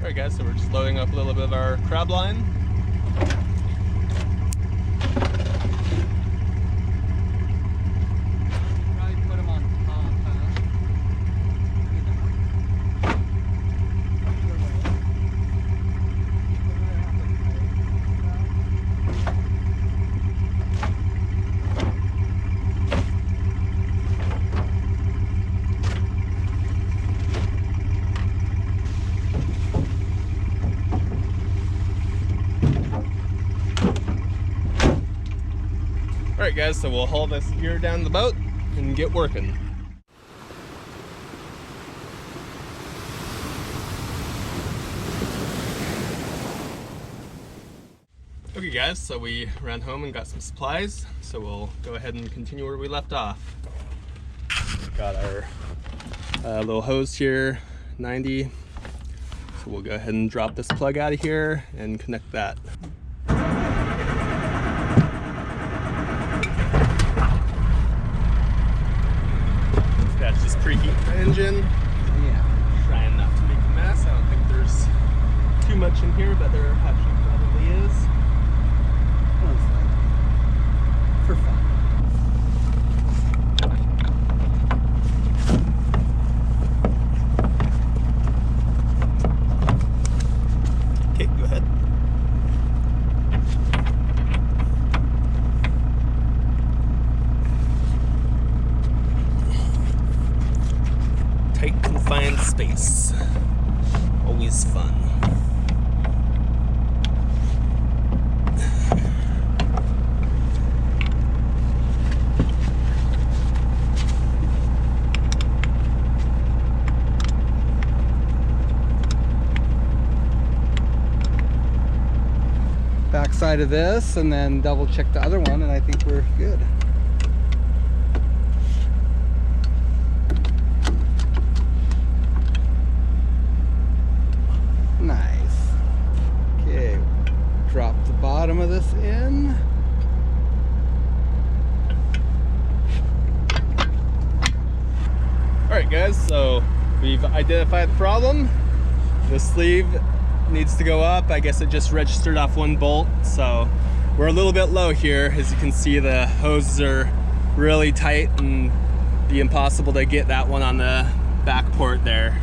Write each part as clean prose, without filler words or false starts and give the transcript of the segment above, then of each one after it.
Alright guys, so we're just loading up a little bit of our crab line. Alright guys, so we'll haul this gear down the boat and get working. Okay guys, so we ran home and got some supplies, so we'll go ahead and continue where we left off. We've got our little hose here, 90. So we'll go ahead and drop this plug out of here and connect that. That's just preheat the engine. Yeah. Trying not to make a mess. I don't think there's too much in here, but there actually probably is. Most likely. For fun. Okay, go ahead. Tight confined space. Always fun. Backside of this, and then double check the other one, and I think we're good. Nice. Okay, drop the bottom of this in. Alright guys, so we've identified the problem. The sleeve needs to go up. I guess it just registered off one bolt, so we're a little bit low here. As you can see, the hoses are really tight and be impossible to get that one on the back port there.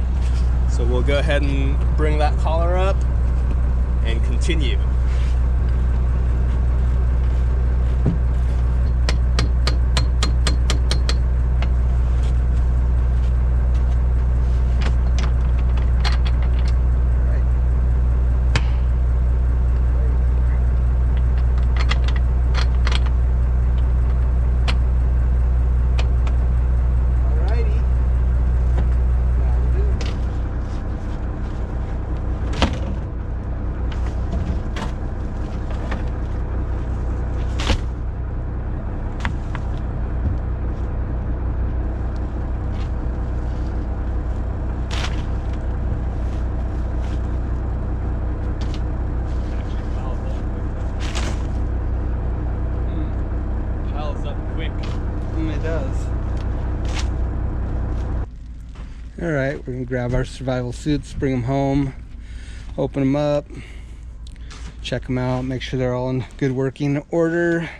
So we'll go ahead and bring that collar up and continue. It does. All right, we're gonna grab our survival suits, bring them home, open them up, check them out, make sure they're all in good working order,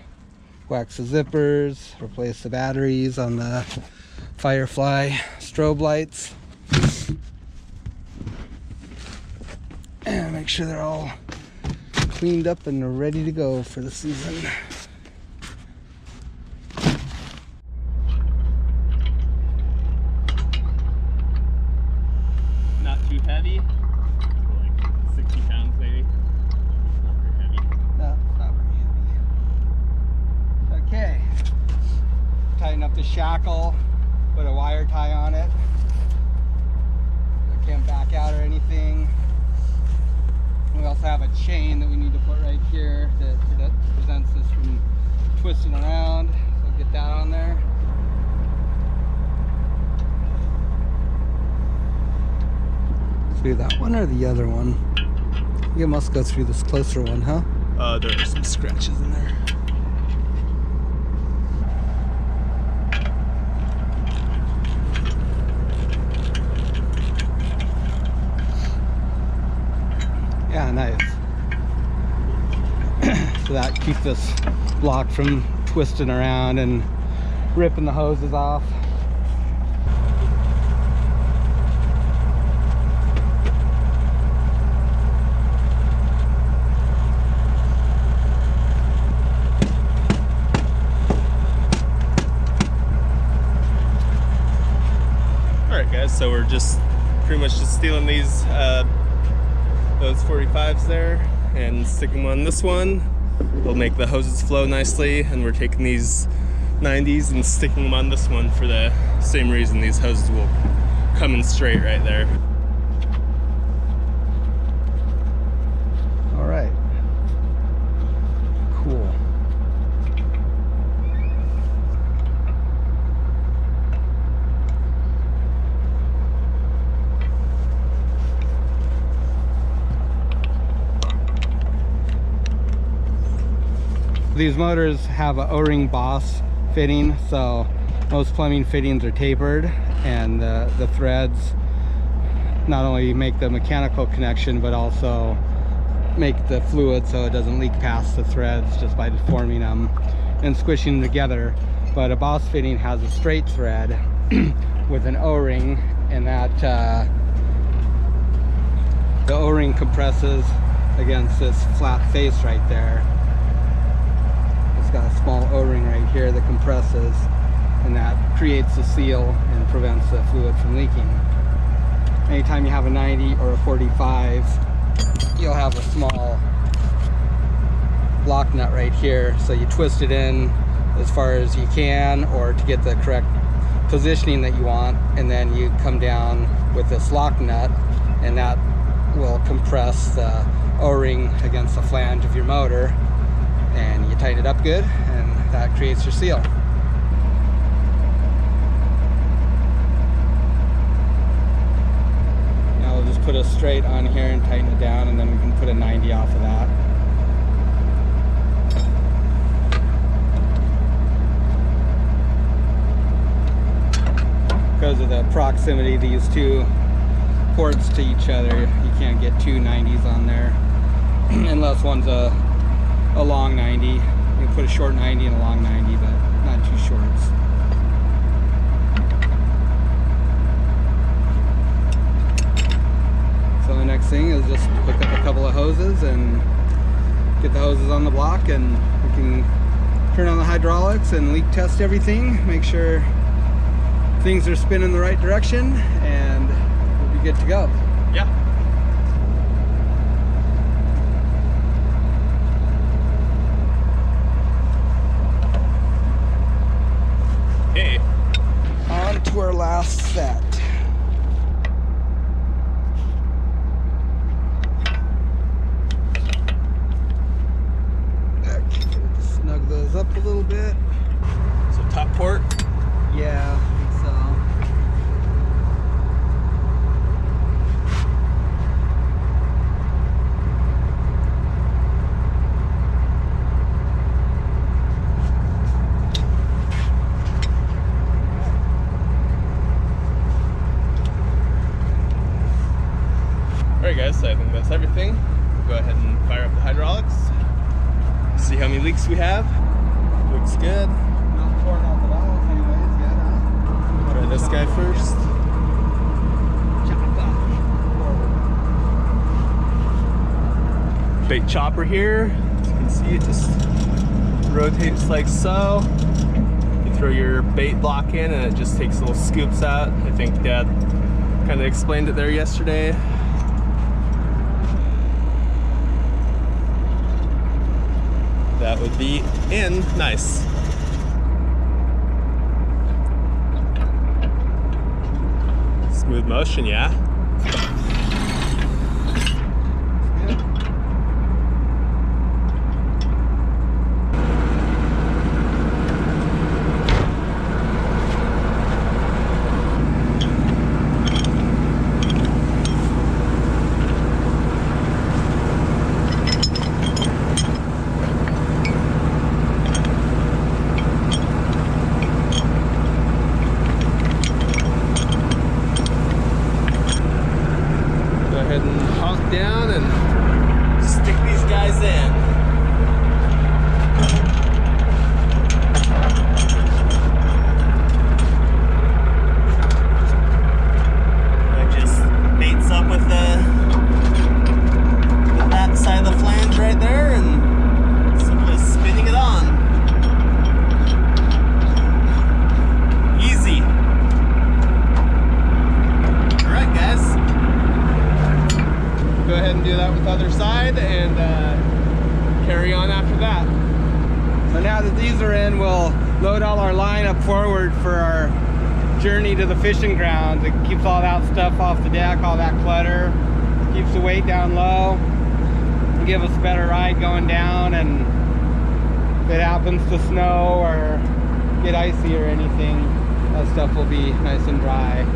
wax the zippers, replace the batteries on the Firefly strobe lights, and make sure they're all cleaned up and ready to go for the season. Too heavy, like 60 pounds maybe. Not very heavy. No, it's not very heavy. Okay, tighten up the shackle, put a wire tie on it. It can't back out or anything. We also have a chain that we need to put right here that prevents this from twisting around. So get that on there. Through that one or the other one? You must go through this closer one, huh? There are some scratches in there. Yeah, nice. So that keeps this block from twisting around and ripping the hoses off. Alright guys, so we're just pretty much just stealing these those 45s there and sticking them on this one. They'll make the hoses flow nicely, and we're taking these 90s and sticking them on this one for the same reason. These hoses will come in straight right there. All right, cool. These motors have a O-ring boss fitting, so most plumbing fittings are tapered, and the threads not only make the mechanical connection but also make the fluid so it doesn't leak past the threads just by deforming them and squishing them together. But a boss fitting has a straight thread with an O-ring, and that the O-ring compresses against this flat face right there. Got a small O-ring right here that compresses, and that creates a seal and prevents the fluid from leaking. Anytime you have a 90 or a 45, you'll have a small lock nut right here, so you twist it in as far as you can, or to get the correct positioning that you want, and then you come down with this lock nut, and that will compress the O-ring against the flange of your motor, and you tighten it up good, and that creates your seal. Now we'll just put a straight on here and tighten it down, and then we can put a 90 off of that. Because of the proximity of these two ports to each other, you can't get two 90s on there unless one's a long 90. You can put a short 90 and a long 90, but not too shorts. So the next thing is just hook up a couple of hoses and get the hoses on the block, and we can turn on the hydraulics and leak test everything, make sure things are spinning the right direction, and we'll be good to go. Yeah. On to our last set. Okay, snug those up a little bit. So top port? Yeah, I think so. Alright guys, so I think that's everything. We'll go ahead and fire up the hydraulics. See how many leaks we have. Looks good. Not pouring out the valves anyways yet, huh? Try this guy first. Bait chopper here. As you can see, it just rotates like so. You throw your bait block in and it just takes little scoops out. I think Dad kind of explained it there yesterday. That would be in. Nice. Smooth motion, yeah? Down and stick these guys in. It just mates up with that side of the flange right there, and simply spinning it on. Easy. All right, guys. Go ahead and do that with the other side, and carry on after that. So now that these are in, we'll load all our line up forward for our journey to the fishing grounds. It keeps all that stuff off the deck, all that clutter, keeps the weight down low, and give us a better ride going down. And if it happens to snow or get icy or anything, that stuff will be nice and dry.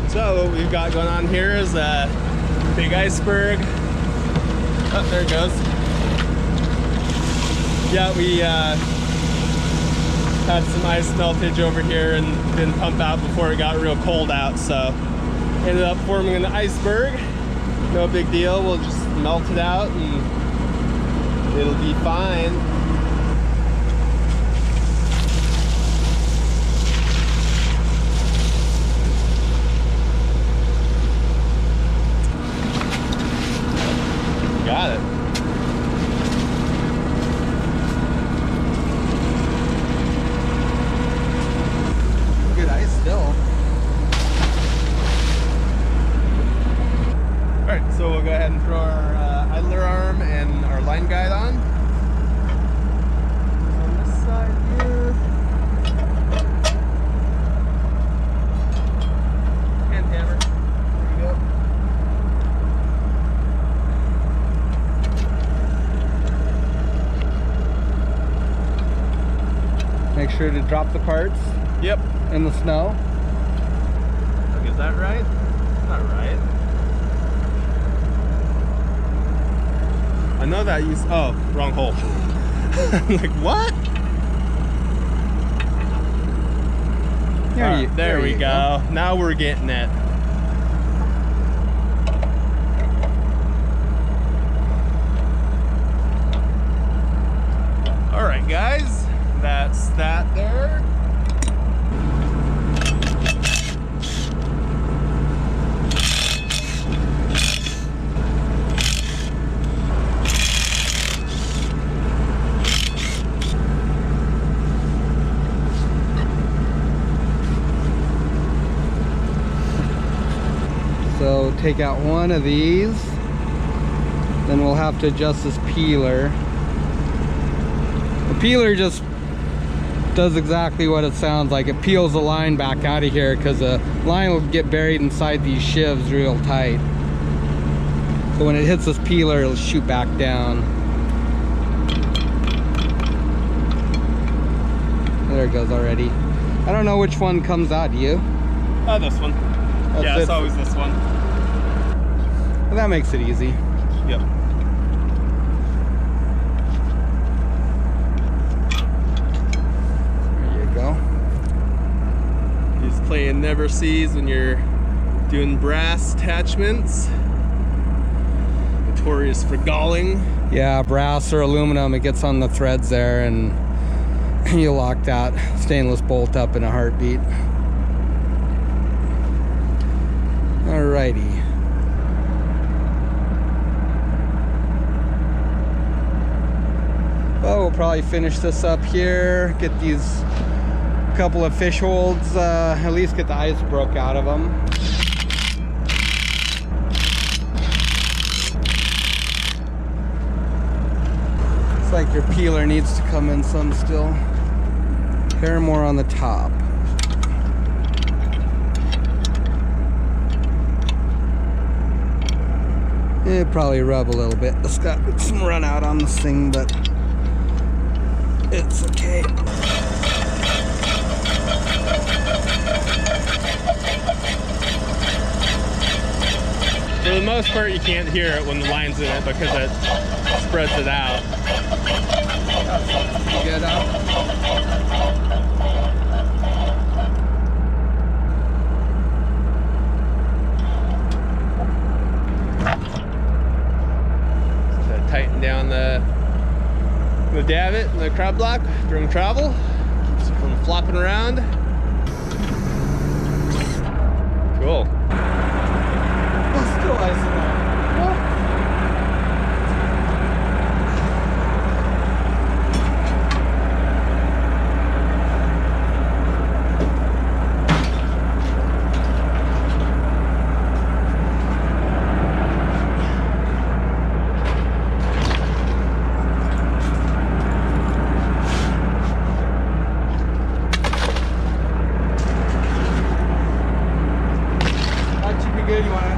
So what we've got going on here is a big iceberg. Oh, there it goes. Yeah, we had some ice meltage over here and didn't pump out before it got real cold out, so ended up forming an iceberg. No big deal, we'll just melt it out and it'll be fine. Got it. Good ice still. Alright, so we'll go ahead and throw our idler arm and our line guide on. On this side here. Hand hammer. There you go. Make sure to drop the parts Yep. in the snow. Is that right? Not right. I know that you. Oh, wrong hole. I'm like, what? There we go. Now we're getting it. All right, guys. That's that there. So take out one of these, then we'll have to adjust this peeler. The peeler just does exactly what it sounds like. It peels the line back out of here because the line will get buried inside these shivs real tight. So when it hits this peeler, it'll shoot back down. There it goes already. I don't know which one comes out, do you? This one. Yeah, it's always this one. Well, that makes it easy. Yep. There you go. Just playing never sees when you're doing brass attachments. Notorious for galling. Yeah, brass or aluminum, it gets on the threads there and you lock that stainless bolt up in a heartbeat. Alrighty. Well, we'll probably finish this up here, get these couple of fish holds, at least get the ice broke out of them. Looks like your peeler needs to come in some still. Hair more on the top. It'd probably rub a little bit. It's got some run out on this thing, but it's okay. the most part, you can't hear it when the line's in it because it spreads it out. Good, So tighten down the davit and the crab block during travel. Keeps it from flopping around. Cool. Still ice in there. Good. You want to